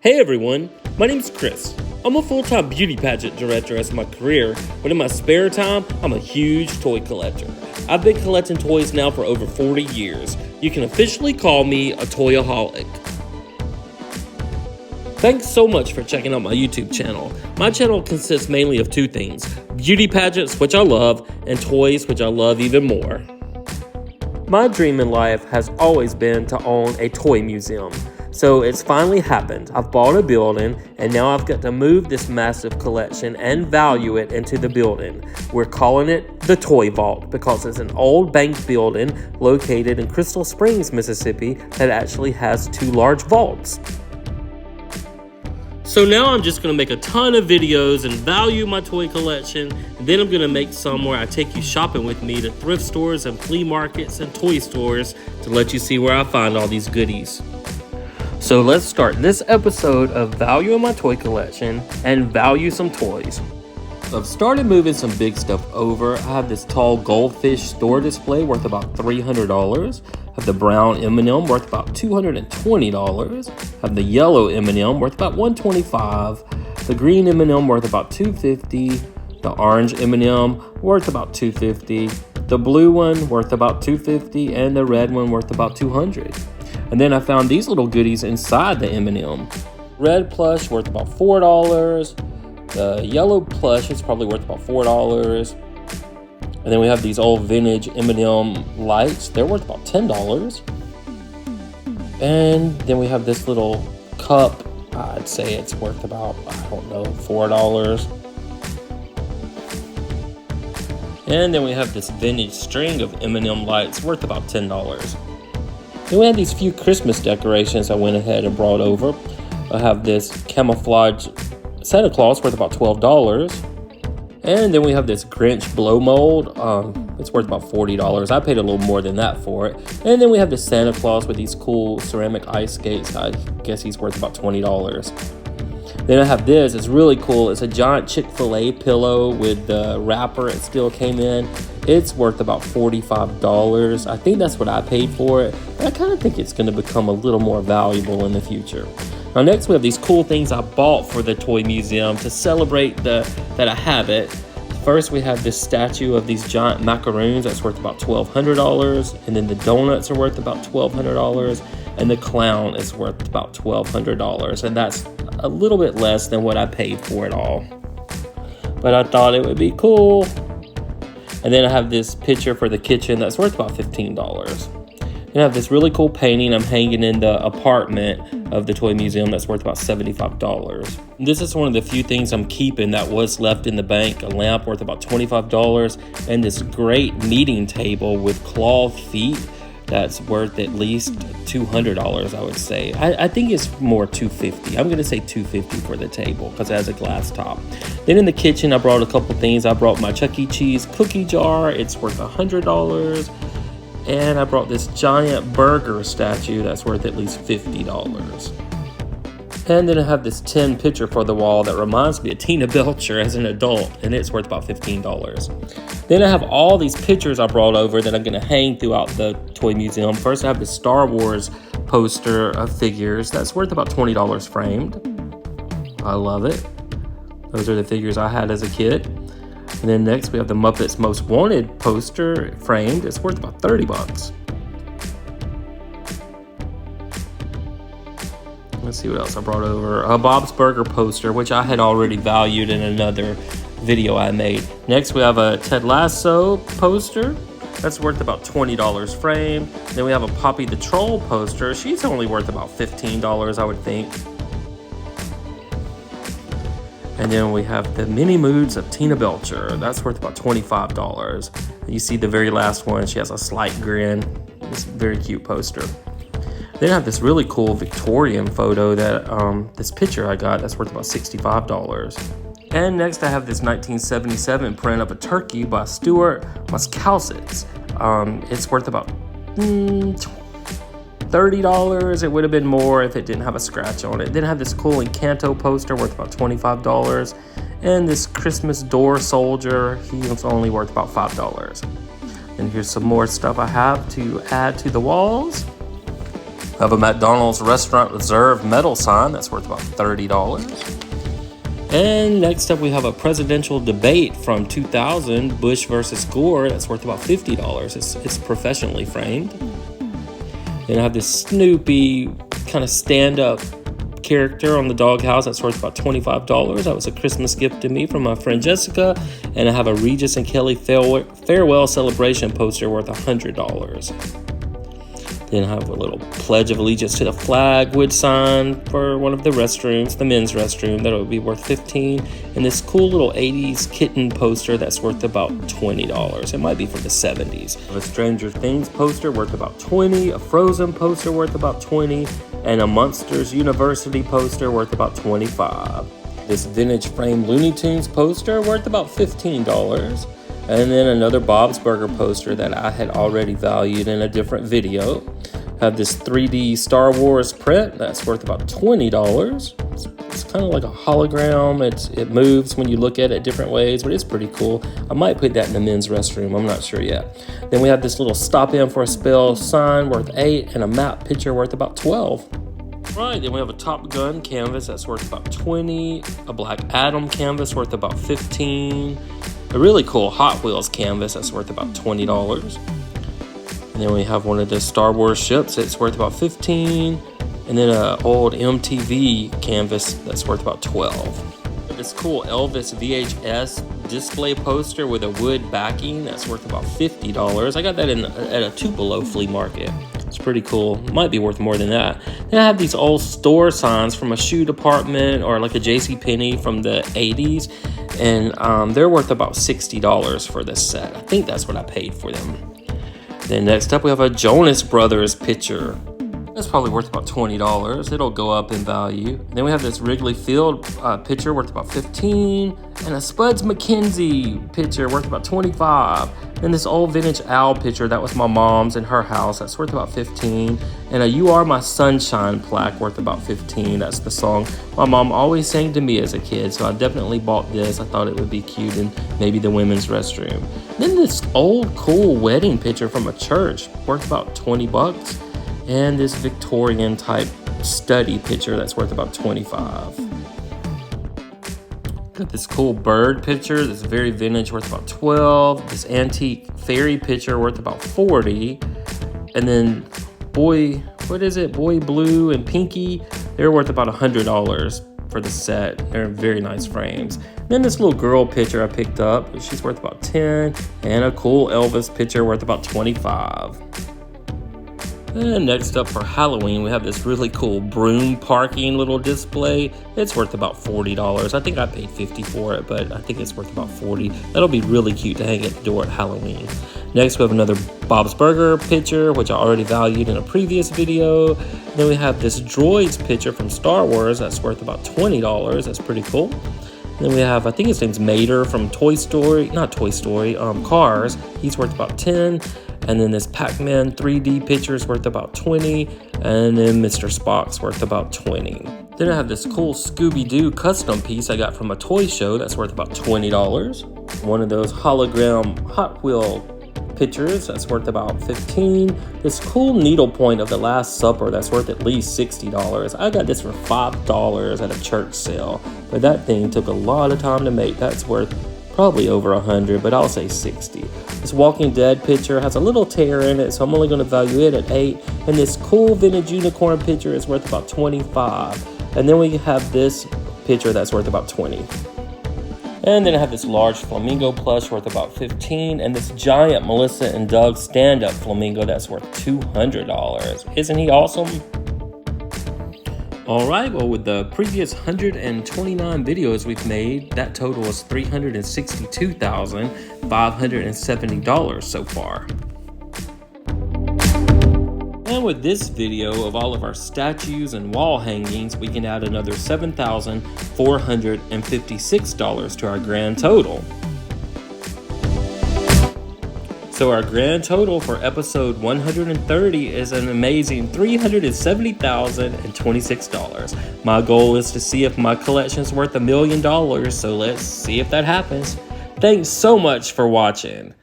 Hey everyone, my name's Chris. I'm a full-time beauty pageant director as my career, but in my spare time, I'm a huge toy collector. I've been collecting toys now for over 40 years. You can officially call me a toyaholic. Thanks so much for checking out my YouTube channel. My channel consists mainly of two things: beauty pageants, which I love, and toys, which I love even more. My dream in life has always been to own a toy museum. So it's finally happened. I've bought a building, and now I've got to move this massive collection and value it into the building. We're calling it the Toy Vault because it's an old bank building located in Crystal Springs, Mississippi that actually has two large vaults. So now I'm just going to make a ton of videos and value my toy collection, and then I'm going to make some where I take you shopping with me to thrift stores and flea markets and toy stores to let you see where I find all these goodies. So let's start this episode of valuing my toy collection and value some toys. So I've started moving some big stuff over. I have this tall goldfish store display worth about $300. I have the brown M&M worth about $220. I have the yellow M&M worth about $125. The green M&M worth about $250. The orange M&M worth about $250. The blue one worth about $250, and the red one worth about $200. And then I found these little goodies inside the M&M. Red plush worth about $4. The yellow plush is probably worth about $4. And then we have these old vintage M&M lights. They're worth about $10. And then we have this little cup. I'd say it's worth about, $4. And then we have this vintage string of M&M lights worth about $10. Then we have these few Christmas decorations I went ahead and brought over. I have this camouflage Santa Claus worth about $12. And then we have this Grinch blow mold. It's worth about $40. I paid a little more than that for it. And then we have the Santa Claus with these cool ceramic ice skates. I guess he's worth about $20. Then I have this. It's really cool. It's a giant Chick-fil-A pillow with the wrapper. It still came in. It's worth about $45. I think that's what I paid for it. I kind of think it's going to become a little more valuable in the future. Now next we have these cool things I bought for the toy museum to celebrate that I have it. First we have this statue of these giant macaroons that's worth about $1,200. And then the donuts are worth about $1,200. And the clown is worth about $1,200. And that's a little bit less than what I paid for it all. But I thought it would be cool. And then I have this picture for the kitchen that's worth about $15. And I have this really cool painting I'm hanging in the apartment of the toy museum that's worth about $75. This is one of the few things I'm keeping that was left in the bank. A lamp worth about $25. And this great meeting table with clawed feet that's worth at least $200, I would say. I think it's more $250. I'm going to say $250 for the table because it has a glass top. Then in the kitchen, I brought a couple things. I brought my Chuck E. Cheese cookie jar. It's worth $100. And I brought this giant burger statue that's worth at least $50. And then I have this tin picture for the wall that reminds me of Tina Belcher as an adult, and it's worth about $15. Then I have all these pictures I brought over that I'm going to hang throughout the toy museum. First, I have the Star Wars poster of figures that's worth about $20 framed. I love it. Those are the figures I had as a kid. And then next, we have the Muppets Most Wanted poster framed. It's worth about $30. Let's see what else I brought over. A Bob's Burger poster, which I had already valued in another video I made. Next, we have a Ted Lasso poster. That's worth about $20 framed. Then we have a Poppy the Troll poster. She's only worth about $15, I would think. And then we have the Mini Moods of Tina Belcher. That's worth about $25. You see the very last one. She has a slight grin. It's a very cute poster. Then I have this really cool Victorian photo that this picture I got that's worth about $65. And next I have this 1977 print of a turkey by Stuart Moskowitz. It's worth about $30. It would have been more if it didn't have a scratch on it. Then I have this cool Encanto poster worth about $25. And this Christmas door soldier, he was only worth about $5. And here's some more stuff I have to add to the walls. I have a McDonald's Restaurant Reserve metal sign that's worth about $30. And next up we have a presidential debate from 2000, Bush versus Gore, that's worth about $50. It's professionally framed. Then I have this Snoopy kind of stand-up character on the doghouse that's worth about $25. That was a Christmas gift to me from my friend Jessica. And I have a Regis and Kelly farewell celebration poster worth $100. Then I have a little Pledge of Allegiance to the Flag wood sign for one of the restrooms, the men's restroom, that would be worth $15. And this cool little 80s kitten poster that's worth about $20. It might be from the 70s. A Stranger Things poster worth about $20, a Frozen poster worth about $20, and a Monsters University poster worth about $25. This vintage frame Looney Tunes poster worth about $15. And then another Bob's Burger poster that I had already valued in a different video. I have this 3D Star Wars print that's worth about $20. It's kind of like a hologram. It moves when you look at it different ways, but it's pretty cool. I might put that in the men's restroom. I'm not sure yet. Then we have this little Stop In for a Spell sign worth $8 and a map picture worth about $12. Right, then we have a Top Gun canvas that's worth about $20, a Black Adam canvas worth about $15, a really cool Hot Wheels canvas that's worth about $20. And then we have one of the Star Wars ships that's worth about $15, and then an old MTV canvas that's worth about $12. This cool Elvis VHS display poster with a wood backing that's worth about $50. I got that at a Tupelo flea market. It's pretty cool. Might be worth more than that. Then I have these old store signs from a shoe department or like a JCPenney from the 80s. And they're worth about $60 for this set. I think that's what I paid for them. Then next up we have a Jonas Brothers picture. That's probably worth about $20. It'll go up in value. Then we have this Wrigley Field picture worth about $15, and a Spuds MacKenzie picture worth about $25. And this old vintage owl picture that was my mom's in her house, that's worth about $15. And a You Are My Sunshine plaque worth about $15. That's the song my mom always sang to me as a kid, so I definitely bought this. I thought it would be cute in maybe the women's restroom. Then this old cool wedding picture from a church worth about $20. And this Victorian type study picture that's worth about $25. Got this cool bird picture that's very vintage worth about $12. This antique fairy picture worth about $40. And then Boy Blue and Pinky, they're worth about $100 for the set. They're very nice frames. And then this little girl picture I picked up, she's worth about $10. And a cool Elvis picture worth about $25. And next up for Halloween, we have this really cool broom parking little display. It's worth about $40. I think I paid $50 for it, but I think it's worth about $40. That'll be really cute to hang at the door at Halloween. Next, we have another Bob's Burger picture, which I already valued in a previous video. Then we have this Droids picture from Star Wars that's worth about $20. That's pretty cool. Then we have, I think his name's Mater from Cars. He's worth about $10. And then this Pac-Man 3D picture is worth about $20. And then Mr. Spock's worth about $20. Then I have this cool Scooby-Doo custom piece I got from a toy show that's worth about $20. One of those hologram Hot Wheel pictures that's worth about $15. This cool needlepoint of The Last Supper that's worth at least $60. I got this for $5 at a church sale, but that thing took a lot of time to make. That's worth probably over $100, but I'll say $60. This Walking Dead picture has a little tear in it, so I'm only going to value it at $8. And this cool vintage unicorn picture is worth about $25. And then we have this picture that's worth about $20. And then I have this large flamingo plush worth about $15, and this giant Melissa and Doug stand-up flamingo that's worth $200. Isn't he awesome? Alright, well, with the previous 129 videos we've made, that total is $362,570 so far. And with this video of all of our statues and wall hangings, we can add another $7,456 to our grand total. So our grand total for episode 130 is an amazing $370,026. My goal is to see if my collection is worth $1 million, so let's see if that happens. Thanks so much for watching.